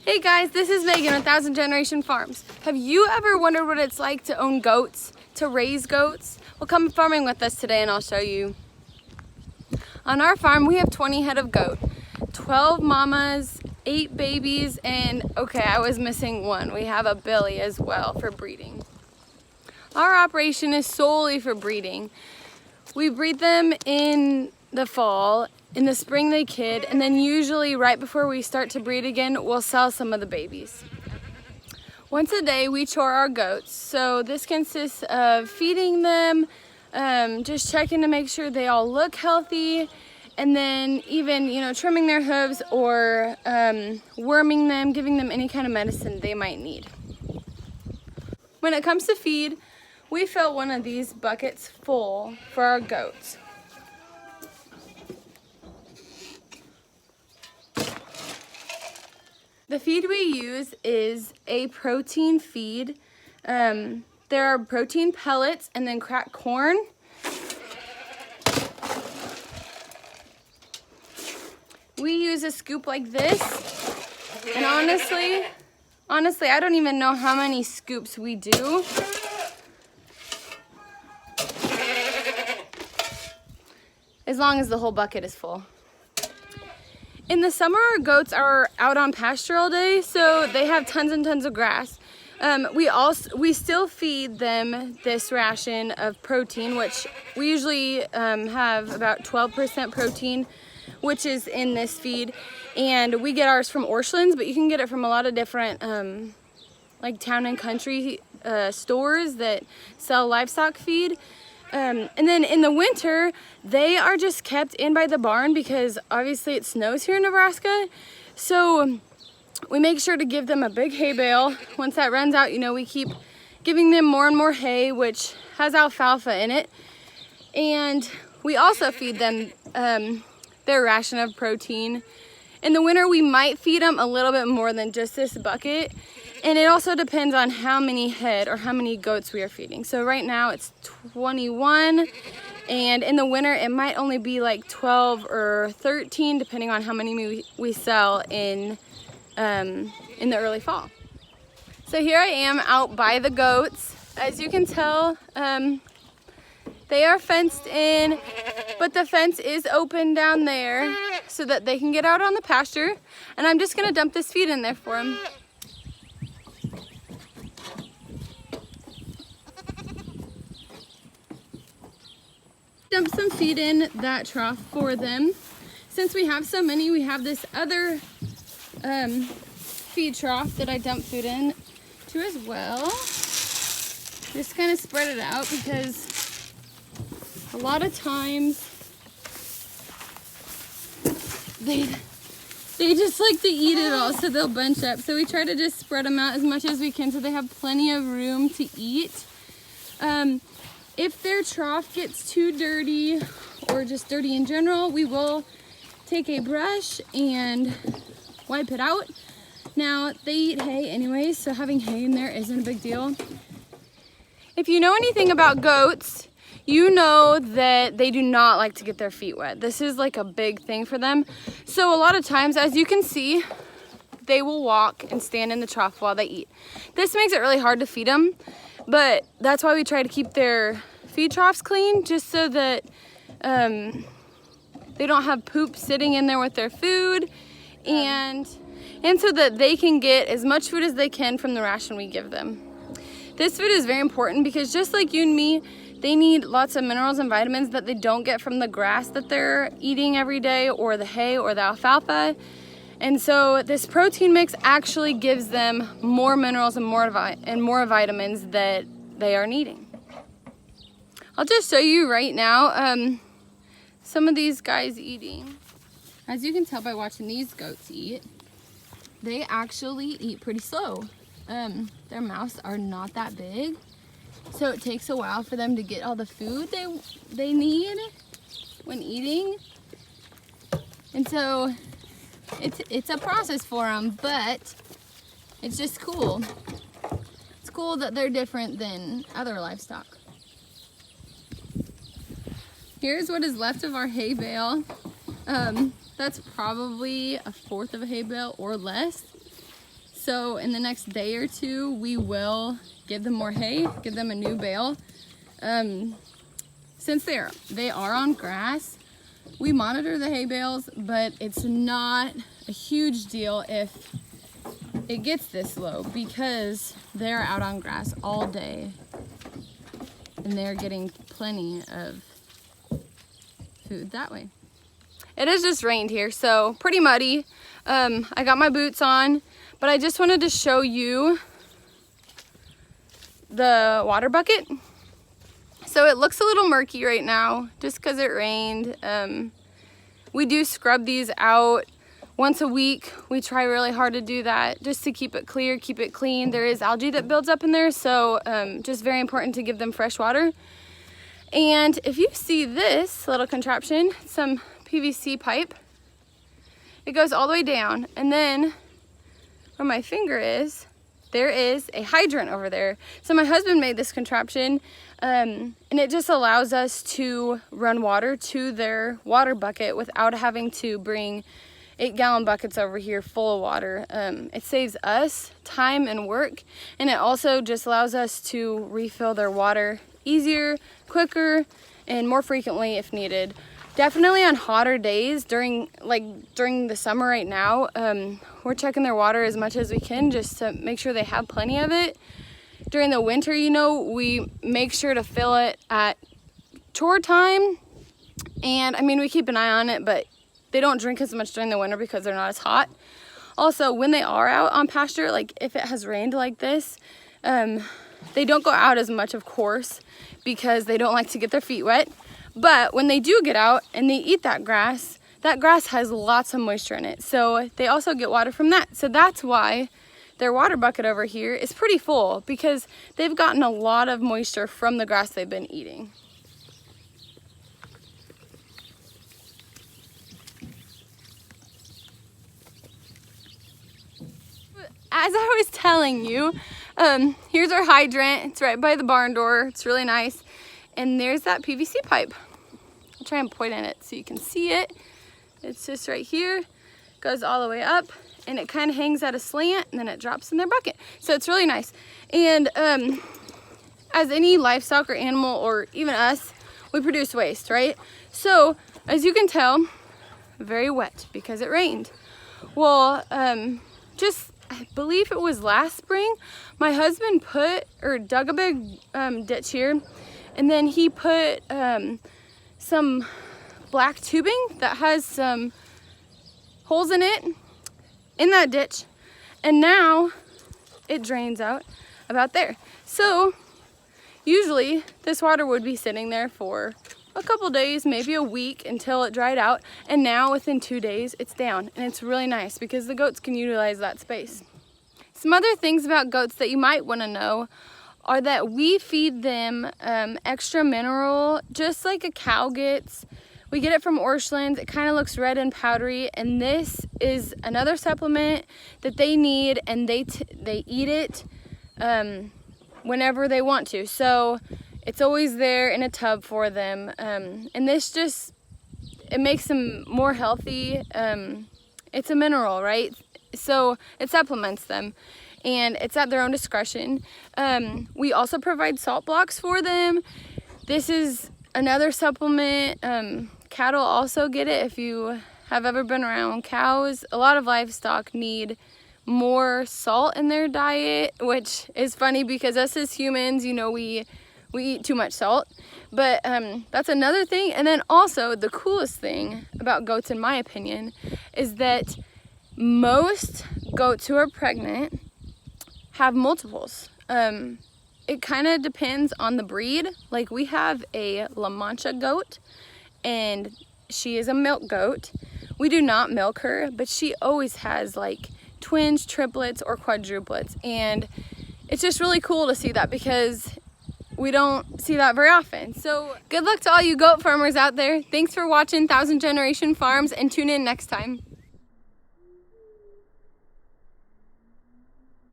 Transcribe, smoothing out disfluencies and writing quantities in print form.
Hey guys, this is Megan with Thousand Generation Farms. Have you ever wondered what it's like to own goats, to raise goats? Well, come farming with us today and I'll show you. On our farm, we have 20 head of goat, 12 mamas, 8 babies, and okay, I was missing one. We have a Billy as well for breeding. Our operation is solely for breeding. We breed them in the fall. In the spring they kid, and then usually right before we start to breed again, we'll sell some of the babies. Once a day we chore our goats, so this consists of feeding them, just checking to make sure they all look healthy, and then even trimming their hooves or worming them, giving them any kind of medicine they might need. When it comes to feed, we fill one of these buckets full for our goats. The feed we use is a protein feed. There are protein pellets and then cracked corn. We use a scoop like this, and honestly, I don't even know how many scoops we do. As long as the whole bucket is full. In the summer, our goats are out on pasture all day, so they have tons and tons of grass. We still feed them this ration of protein, which we usually have about 12% protein, which is in this feed. And we get ours from Orscheln's, but you can get it from a lot of different like town and country stores that sell livestock feed. And then in the winter, they are just kept in by the barn because obviously it snows here in Nebraska. So we make sure to give them a big hay bale. Once that runs out, we keep giving them more and more hay, which has alfalfa in it. And we also feed them their ration of protein. In the winter, we might feed them a little bit more than just this bucket. And it also depends on how many head or how many goats we are feeding. So right now it's 21, and in the winter it might only be like 12 or 13, depending on how many we sell in the early fall. So here I am out by the goats. As you can tell, they are fenced in, but the fence is open down there so that they can get out on the pasture. And I'm just gonna dump this feed in there for them. Dump some feed in that trough for them. Since we have so many, we have this other feed trough that I dump food in to as well. Just kind of spread it out because a lot of times they just like to eat it all, so they'll bunch up. So we try to just spread them out as much as we can so they have plenty of room to eat. If their trough gets too dirty or just dirty in general, we will take a brush and wipe it out. Now, they eat hay anyways, so having hay in there isn't a big deal. If you know anything about goats, you know that they do not like to get their feet wet. This is like a big thing for them. So a lot of times, as you can see, they will walk and stand in the trough while they eat. This makes it really hard to feed them. But that's why we try to keep their feed troughs clean, just so that they don't have poop sitting in there with their food, and so that they can get as much food as they can from the ration we give them. This food is very important because just like you and me, they need lots of minerals and vitamins that they don't get from the grass that they're eating every day, or the hay or the alfalfa. And so this protein mix actually gives them more minerals and more vitamins that they are needing. I'll just show you right now some of these guys eating. As you can tell by watching these goats eat, they actually eat pretty slow. Their mouths are not that big, so it takes a while for them to get all the food they need when eating. And so it's a process for them, but it's just cool. It's cool that they're different than other livestock. Here's what is left of our hay bale. That's probably a fourth of a hay bale or less. So in the next day or two, we will give them more hay, give them a new bale. Since they are on grass, we monitor the hay bales, but it's not a huge deal if it gets this low because they're out on grass all day and they're getting plenty of food that way. It has just rained here, so pretty muddy. I got my boots on, but I just wanted to show you the water bucket. So it looks a little murky right now just because it rained. We do scrub these out once a week. We try really hard to do that just to keep it clear, keep it clean. There is algae that builds up in there, so just very important to give them fresh water. And if you see this little contraption, some PVC pipe, it goes all the way down, and then where my finger is, there is a hydrant over there. So my husband made this contraption, and it just allows us to run water to their water bucket without having to bring 8-gallon buckets over here full of water. It saves us time and work, and it also just allows us to refill their water easier, quicker, and more frequently if needed. Definitely on hotter days during the summer right now, we're checking their water as much as we can just to make sure they have plenty of it. During the winter, you know, we make sure to fill it at chore time. And I mean, we keep an eye on it, but they don't drink as much during the winter because they're not as hot. Also, when they are out on pasture, like if it has rained like this, they don't go out as much, of course, because they don't like to get their feet wet. But when they do get out and they eat that grass has lots of moisture in it. So they also get water from that. So that's why their water bucket over here is pretty full, because they've gotten a lot of moisture from the grass they've been eating. As I was telling you, here's our hydrant. It's right by the barn door. It's really nice. And there's that PVC pipe. I'll try and point at it so you can see it. It's just right here, goes all the way up, and it kind of hangs at a slant, and then it drops in their bucket. So it's really nice. And as any livestock or animal, or even us, we produce waste, right? So as you can tell, very wet because it rained. Well, I believe it was last spring, my husband dug a big ditch here, and then he put some black tubing that has some holes in it in that ditch, and now it drains out about there. So usually this water would be sitting there for a couple days, maybe a week, until it dried out, and now within 2 days it's down, and it's really nice because the goats can utilize that space. Some other things about goats that you might want to know are that we feed them extra mineral just like a cow gets. We get it from Orscheln's. It kind of looks red and powdery, and this is another supplement that they need, and they eat it whenever they want to. So it's always there in a tub for them, and this just, it makes them more healthy. It's a mineral, right? So it supplements them, and it's at their own discretion. We also provide salt blocks for them. This is another supplement. Cattle also get it. If you have ever been around cows, a lot of livestock need more salt in their diet, which is funny because us as humans, you know, we eat too much salt. But that's another thing. And then also the coolest thing about goats, in my opinion, is that most goats who are pregnant have multiples. It kind of depends on the breed. Like we have a La Mancha goat, and she is a milk goat. We do not milk her, but she always has like twins, triplets, or quadruplets, and it's just really cool to see that because we don't see that very often. So good luck to all you goat farmers out there. Thanks for watching Thousand Generation Farms, and tune in next time.